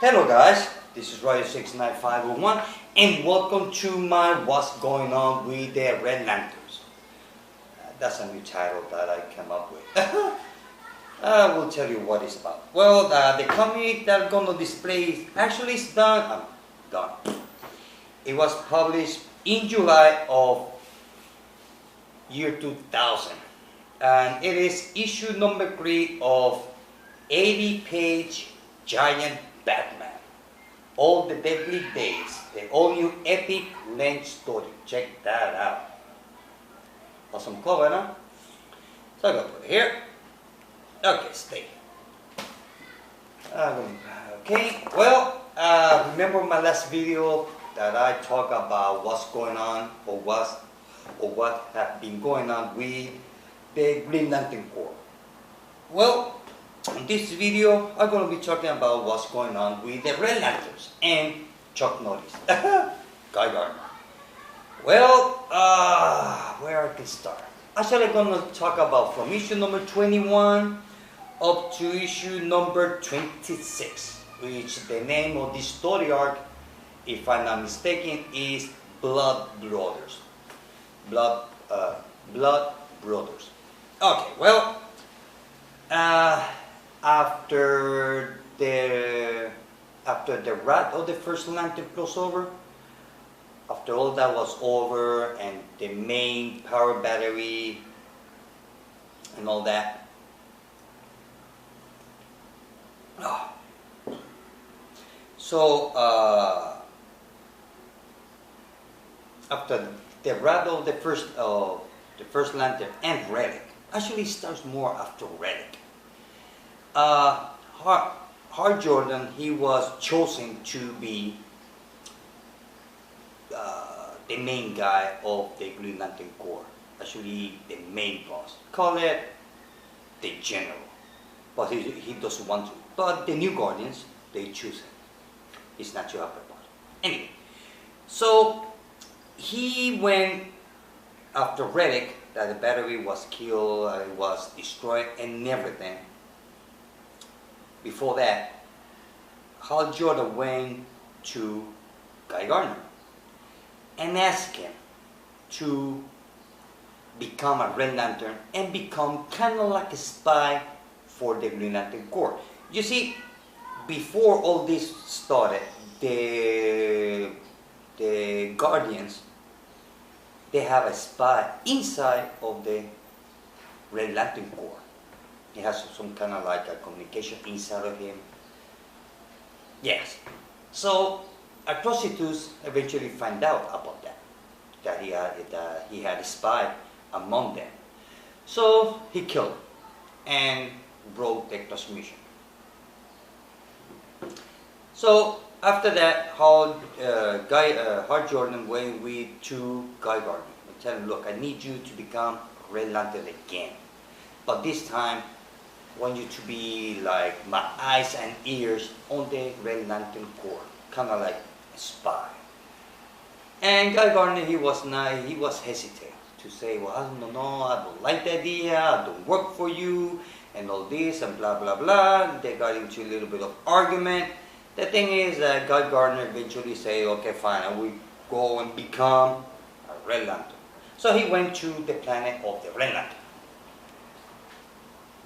Hello guys, this is Roy69501 and welcome to my What's Going On with the Red Lanterns. That's a new title that I came up with. I will tell you what it's about. Well, the comic that I'm going to display actually is done. Done. It was published in July of year 2000 and it is issue number 3 of 80-page giant Batman. All the Deadly Days, the all-new epic length story. Check that out. Awesome cover, huh? So I'm gonna put it here. Okay, stay. Okay, well, remember my last video that I talked about what's going on or what have been going on with the Green Lantern Corps. Well, in this video, I'm going to be talking about what's going on with the Red Lanterns and Chuck Norris, Guy Gardner. Well, where I can start? Actually, I'm going to talk about from issue number 21 up to issue number 26, which the name of this story arc, if I'm not mistaken, is Blood Brothers. Blood Brothers. Okay, well, after the wrath of the first Lantern crossover, after all that was over and the main power battery and all that, so after the wrath of the first Lantern and Relic, actually starts more after Relic. Hal Jordan, he was chosen to be the main guy of the Green Lantern Corps. Actually, the main boss. Call it the general. But he doesn't want to. But the New Guardians, they choose him. It's not too happy about it. Anyway, so he went after Relic, that the battery was killed, it was destroyed and everything. Before that, Hal Jordan went to Guy Gardner and asked him to become a Red Lantern and become kind of like a spy for the Green Lantern Corps. You see, before all this started, the Guardians, they have a spy inside of the Red Lantern Corps. He has some kind of like a communication inside of him. Yes. So Atrocitus eventually find out about that he had a spy among them. So he killed him and broke the transmission. So after that, Hal Jordan went to Guy Gardner and tell him, look, I need you to become Red Lantern again. But this time, I want you to be like my eyes and ears on the Red Lantern Corps, kind of like a spy. And Guy Gardner, he was hesitant to say, well, I don't know, I don't like the idea, I don't work for you, and all this, and blah, blah, blah. They got into a little bit of argument. The thing is that Guy Gardner eventually said, okay, fine, I will go and become a Red Lantern. So he went to the planet of the Red Lantern.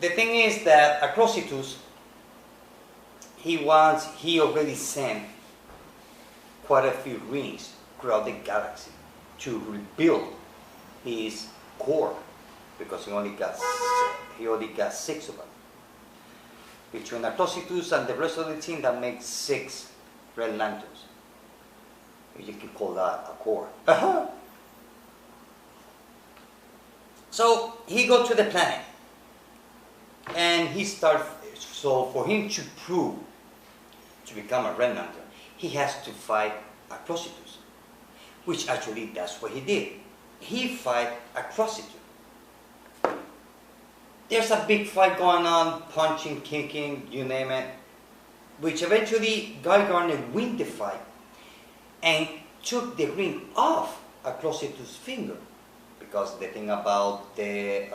The thing is that Atrocitus, he already sent quite a few rings throughout the galaxy to rebuild his core, because he only got 6 of them. Between Atrocitus and the rest of the team, that makes 6 Red Lanterns. You can call that a core. So he goes to the planet. And he starts, so for him to prove to become a Red Lantern, he has to fight Atrocitus, which actually that's what he did. He fight Atrocitus. There's a big fight going on, punching, kicking, you name it, which eventually Guy Gardner win the fight and took the ring off Atrocitus' finger, because the thing about the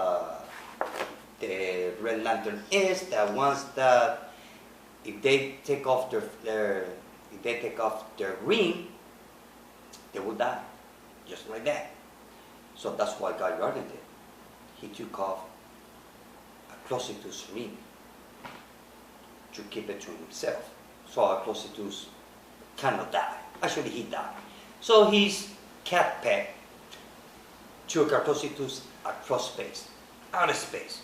Red Lantern is that once that if they take off their ring, they will die, just like that. So that's what Guy Gardner did. He took off a prostitute's ring to keep it to himself. So a prostitute cannot die. Actually, he died. So his cat pet took a prostitute across space, outer space.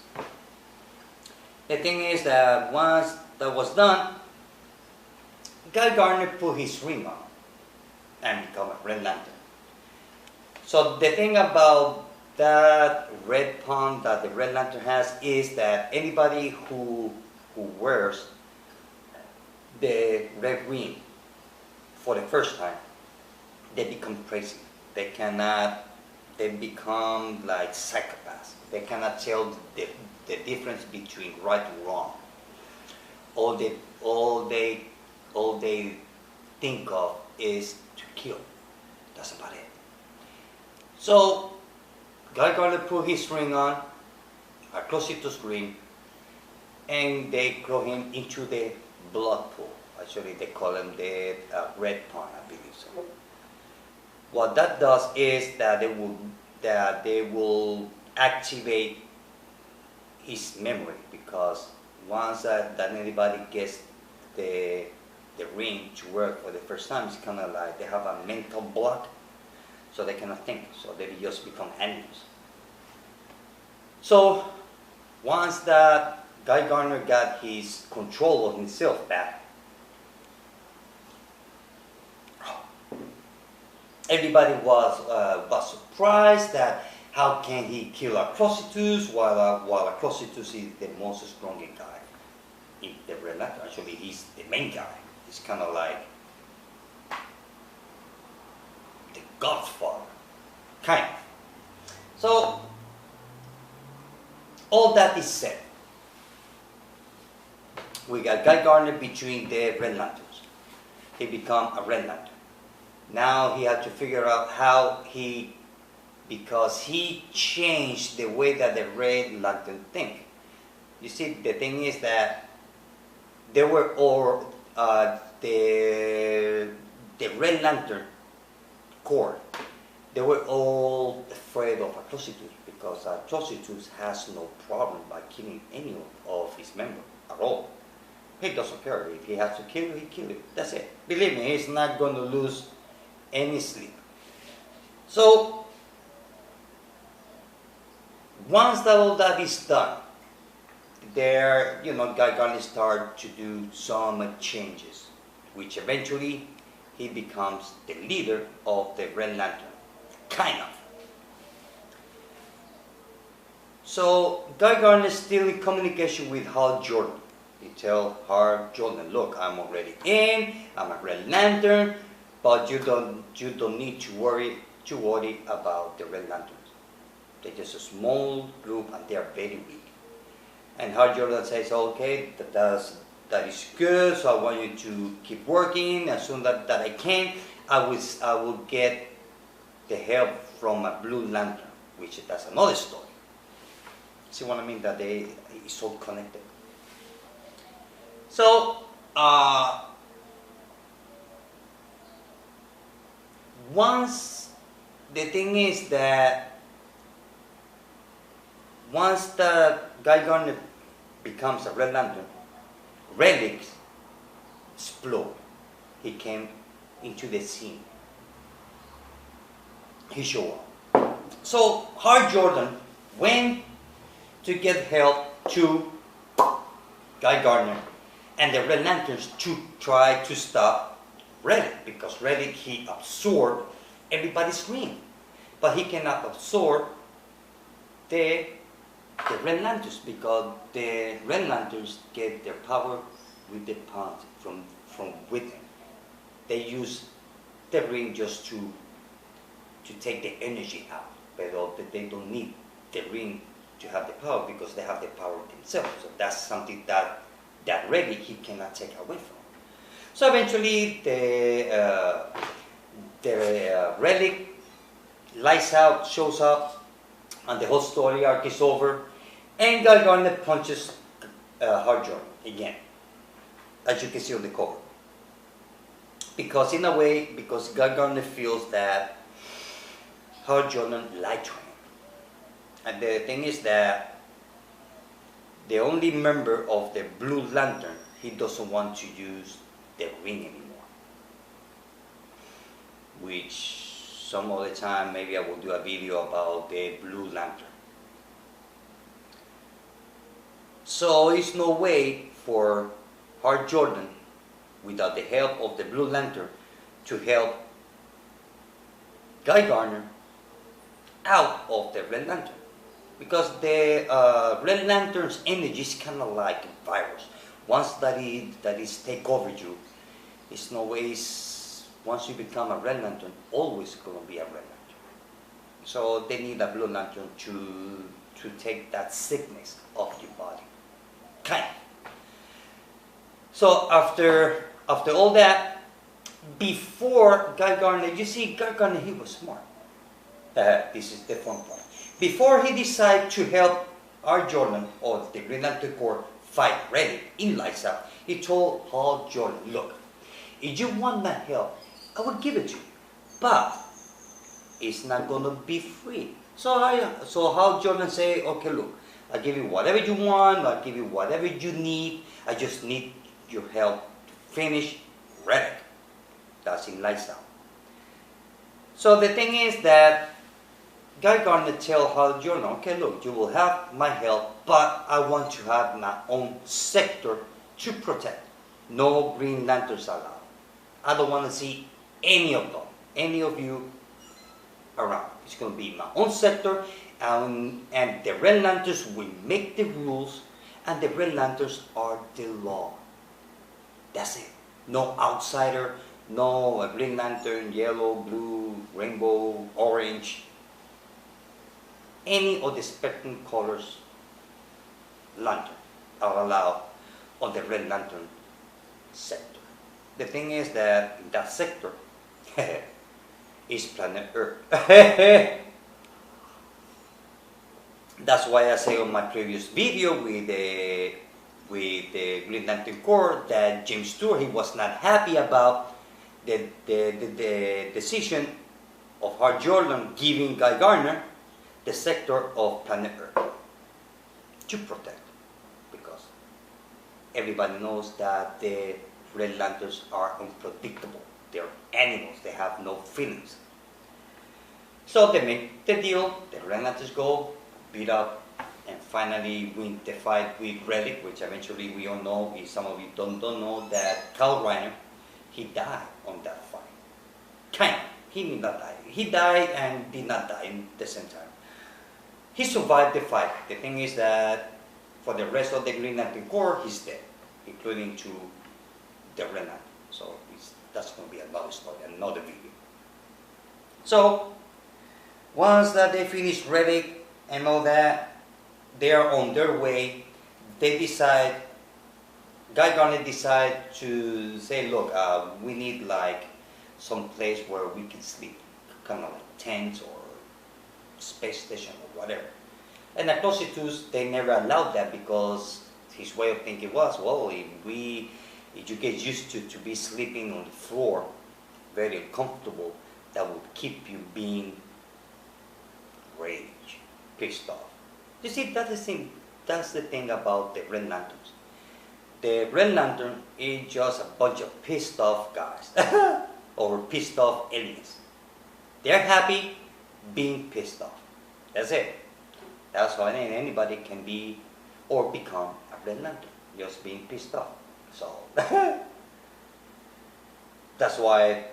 The thing is that once that was done, Guy Gardner put his ring on and became a Red Lantern. So the thing about that red pond that the Red Lantern has is that anybody who wears the red ring for the first time, they become crazy. They become like psychopaths. They cannot tell the difference between right and wrong. All they think of is to kill. That's about it. So Guy Gardner put his ring on, a prostitute's ring, and they throw him into the blood pool. Actually, they call him the red pond, I believe so. What that does is that they will activate his memory, because once that anybody gets the ring to work for the first time, it's kind of like they have a mental block, so they cannot think, so they just become animals. So once that Guy Gardner got his control of himself back, everybody was surprised that how can he kill a prostitute while a prostitute is the most strongest guy in the Red Lantern. Actually, he's the main guy. He's kind of like the Godfather, kind of. So all that is said, we got Guy Gardner between the Red Lanterns. He became a Red Lantern. Now he had to figure out how because he changed the way that the Red Lantern think. You see, the thing is that they were all the Red Lantern Corps. They were all afraid of a prostitute, because a prostitute has no problem by killing any of his members at all. He doesn't care. If he has to kill you, he kills you. That's it. Believe me, he's not going to lose any sleep. So once all that is done, Guy Gardner started to do some changes, which eventually he becomes the leader of the Red Lantern, kind of. So Guy Gardner is still in communication with Hal Jordan. He tells Hal Jordan, look, I'm already in, I'm a Red Lantern, but you don't need to worry about the Red Lanterns. They're just a small group and they are very weak. And Hal Jordan says, okay, that is good, so I want you to keep working. As soon as that I can, I will get the help from a Blue Lantern, which that's another story. See what I mean? That it's all connected. So once the thing is that once the Guy Gardner becomes a Red Lantern, relics explode. He came into the scene. He showed up. So Hal Jordan went to get help to Guy Gardner and the Red Lanterns to try to stop Relic, because Relic, he absorbed everybody's ring, but he cannot absorb the Red Lanterns, because the Red Lanterns get their power with the pond from within. They use the ring just to take the energy out, but they don't need the ring to have the power, because they have the power themselves. So that's something that Relic he cannot take away from. So eventually the Relic lights out, shows up, and the whole story arc is over, and Guy Gardner punches Hal Jordan again. as you can see on the cover. Because in a way, because Guy Gardner feels that Hal Jordan lied to him. And the thing is that the only member of the Blue Lantern, he doesn't want to use the ring anymore. Which some other time maybe I will do a video about the Blue Lantern. So it's no way for Hal Jordan, without the help of the Blue Lantern, to help Guy Gardner out of the Red Lantern. Because the Red Lantern's energy is kind of like a virus. Once that is take over you, it's no ways, once you become a Red Lantern, always going to be a Red Lantern. So they need a Blue Lantern to take that sickness off your body. Kind of. So after all that, before Guy Gardner, you see, Guy Gardner, he was smart. This is the fun part. Before he decided to help Hal Jordan or the Green Lantern Corps fight Red in Lights Out, he told Hal Jordan, look, if you want my help, I will give it to you, but it's not going to be free. So Hal Jordan say, okay, look, I'll give you whatever you want, I'll give you whatever you need, I just need your help to finish Red. That's in Lights Out. So the thing is that Guy Gardner tell Hal Jordan, okay, look, you will have my help, but I want to have my own sector to protect. No Green Lanterns allowed. I don't want to see any of them, any of you around. It's going to be my own sector, and the Red Lanterns will make the rules, and the Red Lanterns are the law. That's it. No outsider, no Green Lantern, yellow, blue, rainbow, orange. Any of the spectrum colors lantern are allowed on the Red Lantern sector. The thing is that in that sector is planet Earth. That's why I say on my previous video with the Green Lantern Corps that James Stewart, he was not happy about the decision of Hal Jordan giving Guy Gardner the sector of planet Earth to protect, because everybody knows that the Red Lanterns are unpredictable. They're animals, they have no feelings. So they make the deal, the Red Lanterns go, beat up, and finally win the fight with Relic, which eventually we all know, if some of you don't know, that Kyle Rayner, he died on that fight. Kind of, he did not die. He died and did not die at the same time. He survived the fight. The thing is that for the rest of the Green Lantern Corps, he's dead, including to the Red Lantern. So that's going to be another story, another video. So once that they finish Relic and all that, they are on their way. They decide, Guy Gardner decide to say, look, we need like some place where we can sleep, kind of like tents or space station or whatever. And the prostitutes, they never allowed that, because his way of thinking was, well, if you get used to be sleeping on the floor, very uncomfortable, that would keep you being rage, pissed off. You see, that's the thing about the Red Lanterns. The Red Lantern is just a bunch of pissed off guys or pissed off aliens. They're happy being pissed off. That's it. That's how anybody can be or become a Red Lantern, just being pissed off. So that's why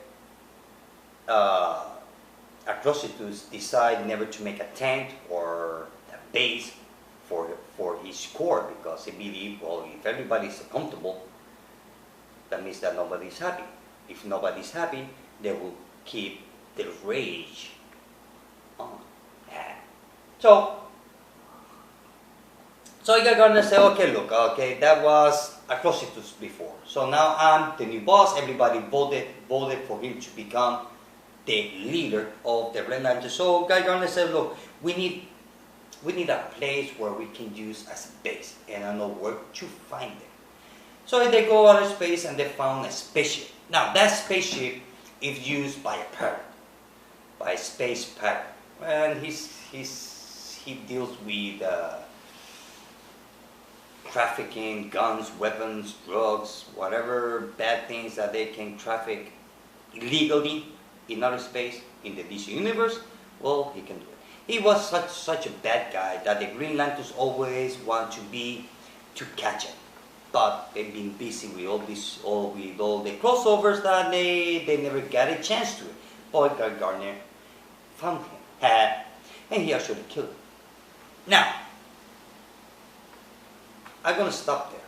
Atrocitus decide never to make a tent or a base for his corps, because he believed, well, if everybody's comfortable, that means that nobody's happy. If nobody's happy, they will keep the rage on. So you're gonna say, okay, look, okay, that was Atrocitus before. So now I'm the new boss. Everybody voted for him to become the leader of the Red Lantern. So Guy Gardner said, look, we need a place where we can use as a base, and I know where to find it. So they go out of space and they found a spaceship. Now that spaceship is used by a pirate, by a space pirate, and he deals with trafficking, guns, weapons, drugs, whatever bad things that they can traffic illegally in outer space in the DC universe. Well, he can do it. He was such a bad guy that the Green Lanterns always want to catch him. But they've been busy with all the crossovers that they never got a chance to. But Guy Gardner found him, and he actually killed him. Now, I'm gonna stop there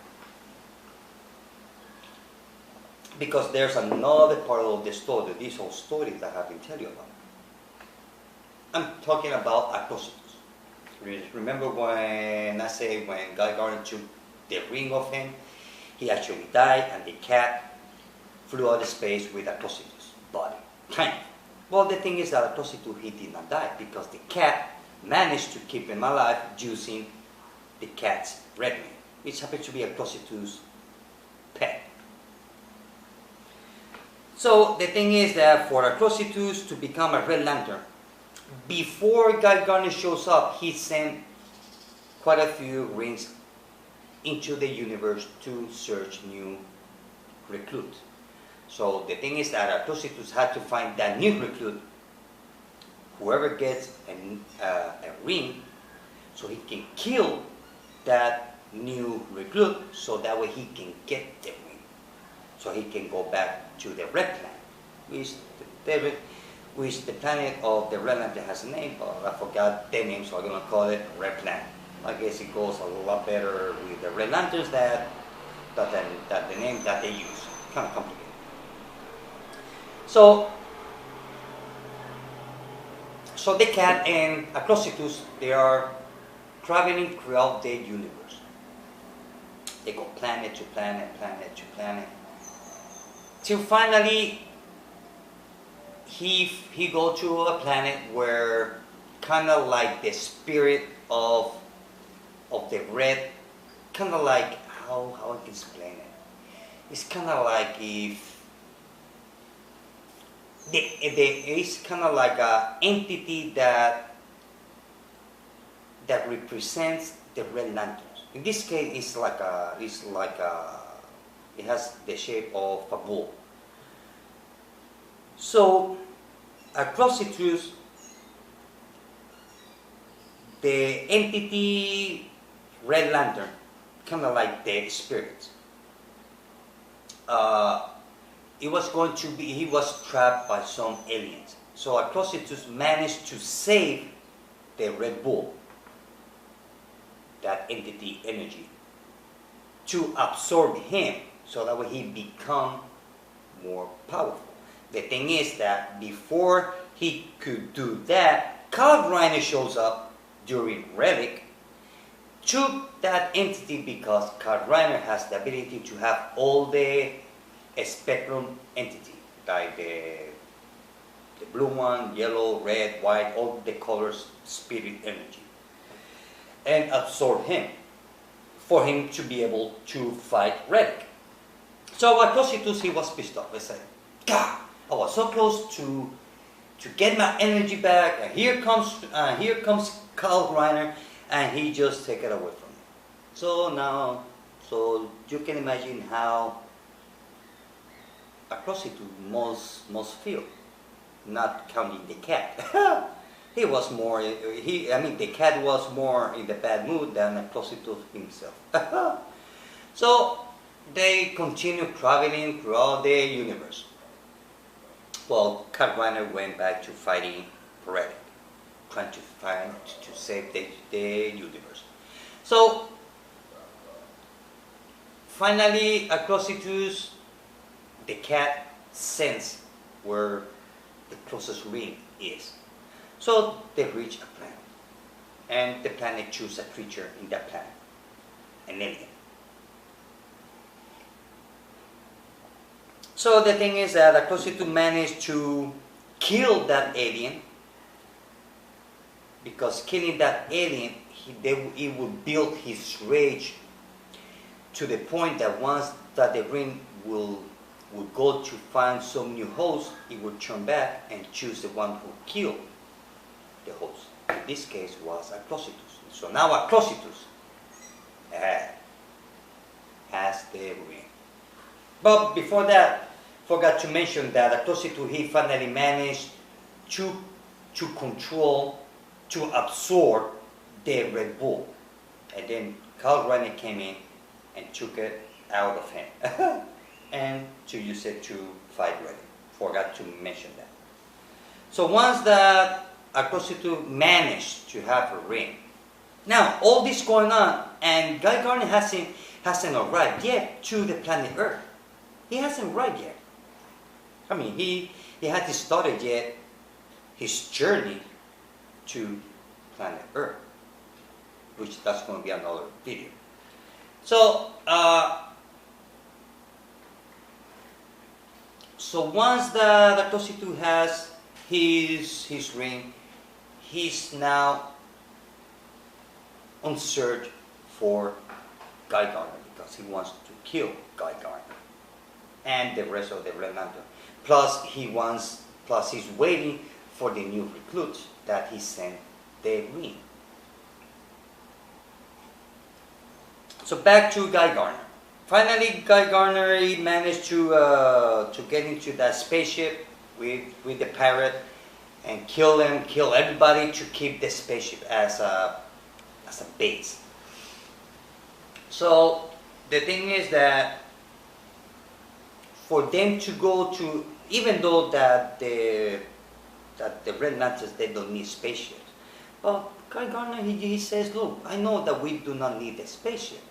because there's another part of the story, this whole story that I've been telling you about. I'm talking about Atrocitus. Remember when I say when Guy Gardner took the ring of him, he actually died, and the cat flew out of space with Atrocitus' body. Kind of. Well, the thing is that Atrocitus, he did not die because the cat managed to keep him alive using the cat's red ring, which happens to be Atrocitus' pet. So the thing is that for Atrocitus to become a Red Lantern, before Guy Gardner shows up, he sent quite a few rings into the universe to search new recruits. So the thing is that Atrocitus had to find that new recruit, whoever gets a ring, so he can kill that new recruit, so that way he can get the ring, so he can go back to the Red Planet, which the planet of the Red Lantern has a name, but I forgot the name, so I'm going to call it Red Planet. I guess it goes a lot better with the Red Lanterns than the name that they use. Kind of complicated. So the cat and Atrocitus, they are traveling throughout the universe. They go planet to planet, planet to planet, till finally he go to a planet where kind of like the spirit of the red, kind of like how I can explain it. It's kind of like if it's kind of like a entity that represents the Red Lanterns. In this case, it has the shape of a bull. So Atrocitus, the entity Red Lantern, kind of like the spirits. He was trapped by some aliens. So Atrocitus managed to save the Red Bull, that entity energy, to absorb him, so that way he become more powerful. The thing is that before he could do that, Kyle Rayner shows up during Relic, took that entity because Kyle Rayner has the ability to have all the spectrum entity, like the blue one, yellow, red, white, all the colors, spirit energy, and absorb him for him to be able to fight Relic. So Atrocitus, he was pissed off. He said, God, I was so close to get my energy back, and here comes Kyle Rayner, and he just take it away from me. So you can imagine how Atrocitus must feel, not counting the cat. The cat was more in the bad mood than Atrocitus himself. So they continue traveling throughout the universe. Well, Kyle Rayner went back to fighting Relic, trying to save the universe. So finally, Atrocitus, the cat, sensed where the closest ring is. So they reach a planet, and the planet chooses a creature in that planet, an alien. So the thing is that Atrocitus managed to kill that alien, because killing that alien, it would build his rage to the point that once that the ring will go to find some new host, it would turn back and choose the one who killed the host. In this case was Acrositus. So now Acrositus has the ring. But before that, forgot to mention that Acrositus, he finally managed to control, to absorb the Red Bull. And then Carl Reiner came in and took it out of him. And to use it to fight with him. Forgot to mention that. So once that Acrositus managed to have a ring, now all this going on, and Guy Gardner hasn't arrived yet to the planet Earth. He hasn't arrived yet. I mean, he hasn't started yet his journey to planet Earth, which that's going to be another video. So, so once the Acrositus has his ring, he's now on search for Guy Gardner because he wants to kill Guy Gardner and the rest of the Red Lantern. Plus he's waiting for the new recruits that he sent the ring. So back to Guy Gardner. Finally, Guy Gardner he managed to get into that spaceship with the pirate and kill everybody to keep the spaceship as a base. So the thing is that for them to go to, even though that the Red Lanterns, they don't need spaceships, but Guy Gardner he says, look, I know that we do not need a spaceship.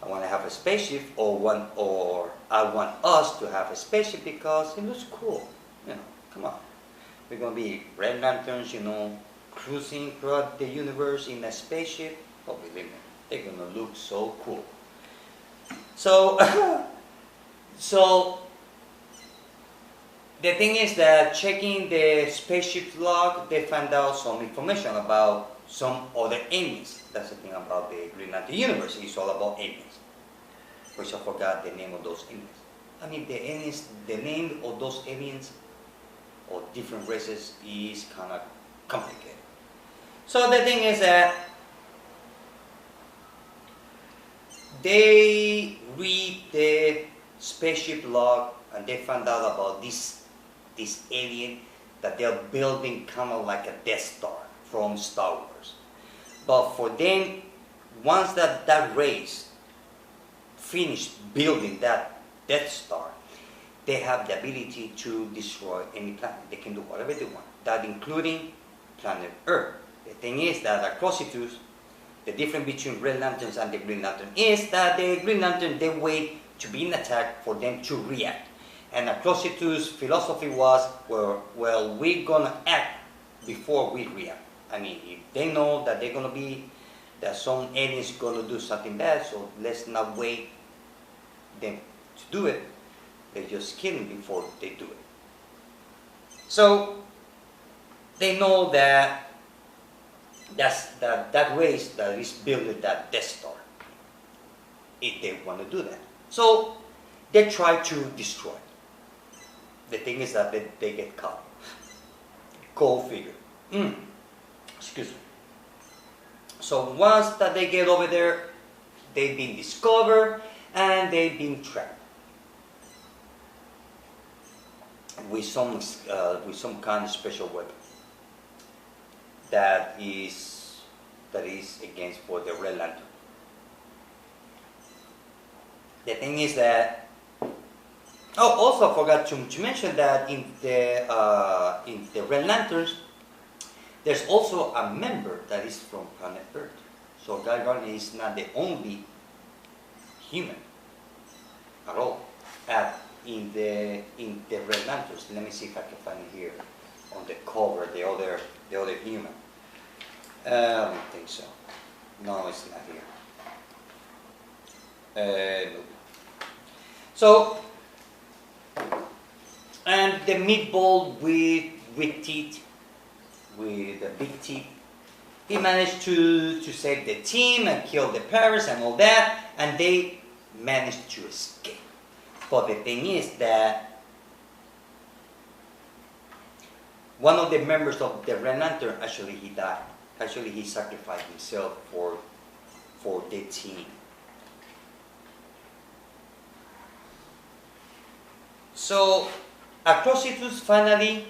I want to have a spaceship, or I want us to have a spaceship because it looks cool. You know, come on. We're going to be Red Lanterns, you know, cruising throughout the universe in a spaceship. Oh, believe me, they're going to look so cool. So, so the thing is that checking the spaceship log, they found out some information about some other aliens. That's the thing about the Green Lantern universe. It's all about aliens, which I forgot the name of those aliens. I mean, the aliens, the name of those aliens or different races is kind of complicated. So the thing is that they read the spaceship log and they found out about this alien that they're building kind of like a Death Star from Star Wars. But for them, once that race finished building that Death Star, they have the ability to destroy any planet. They can do whatever they want, that including planet Earth. The thing is that Acrositus, the difference between Red Lanterns and the Green Lantern is that the Green Lantern, they wait to be in attack for them to react. And Acrositus' philosophy was, well, we're going to act before we react. I mean, if they know that they're going to be, that some aliens going to do something bad, so let's not wait them to do it. They just kill them before they do it. So they know that that race that is building that Death Star, if they want to do that. So they try to destroy it. The thing is that they get caught. Go figure. Excuse me. So once that they get over there, they've been discovered and they've been trapped with some kind of special weapon that is against for the Red Lantern. The thing is that, also I forgot to mention that in the Red Lanterns, there's also a member that is from planet Earth. So Guy Gardner is not the only human at all in the Red Lanterns. Let me see if I can find it here on the cover. The other human. I don't think so. No, it's not here. No. So, and the meatball with teeth, with the big teeth, he managed to save the team and kill the Paris and all that, and they managed to escape. But the thing is that one of the members of the Red Lantern, actually he died. Actually he sacrificed himself for the team. So Atrocitus finally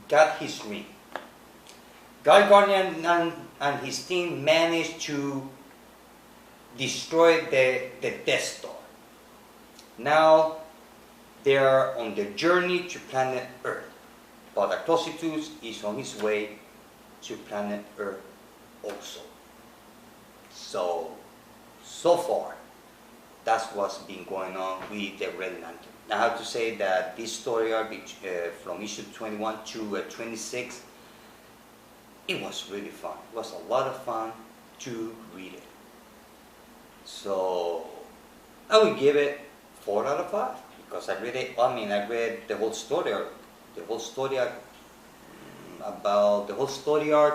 got his ring. Guy Gardner and his team managed to destroy the Death Star. Now they are on the journey to planet Earth, but Atrocitus is on his way to planet Earth also. So far, that's what's been going on with the Red Lantern. Now, I have to say that this story arc from issue 21 to 26, it was really fun. It was a lot of fun to read it. So I would give it 4 out of 5 because I read it. I mean, I read the whole story arc. The whole story arc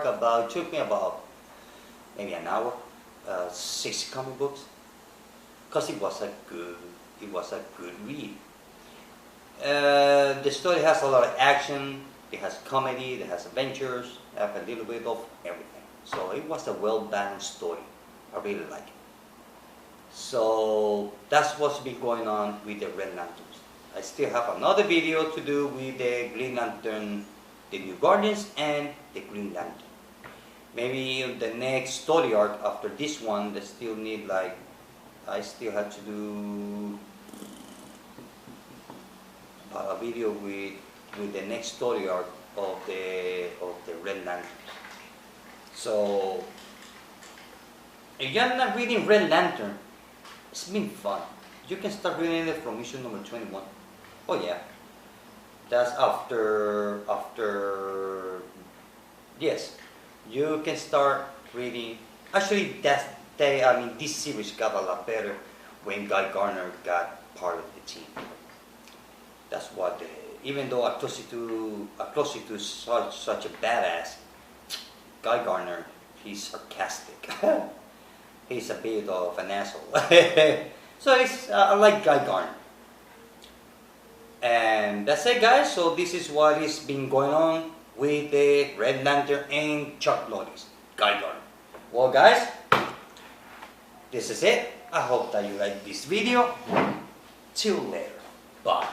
about took me about maybe an hour. 6 comic books, because it was a good read. The story has a lot of action. It has comedy. It has adventures. It has a little bit of everything. So it was a well-balanced story. I really like it. So that's what's been going on with the Red Lanterns. I still have another video to do with the Green Lantern, the New Guardians, and the Green Lantern. Maybe the next story arc after this one, they still need I still have to do a video with the next story arc of the Red Lantern. So if you're not reading Red Lantern, it's been fun. You can start reading it from issue number 21. Oh yeah, that's after yes. You can start reading. Actually, this series got a lot better when Guy Gardner got part of the team. That's what. Even though Atrocitus is such a badass, Guy Gardner, he's sarcastic. He's a bit of an asshole. So I like Guy Gardner. And that's it, guys. So this is what has been going on with the Red Lantern and Chuck Norris, Guy Gardner. Well, guys, this is it. I hope that you like this video. Till later. Bye.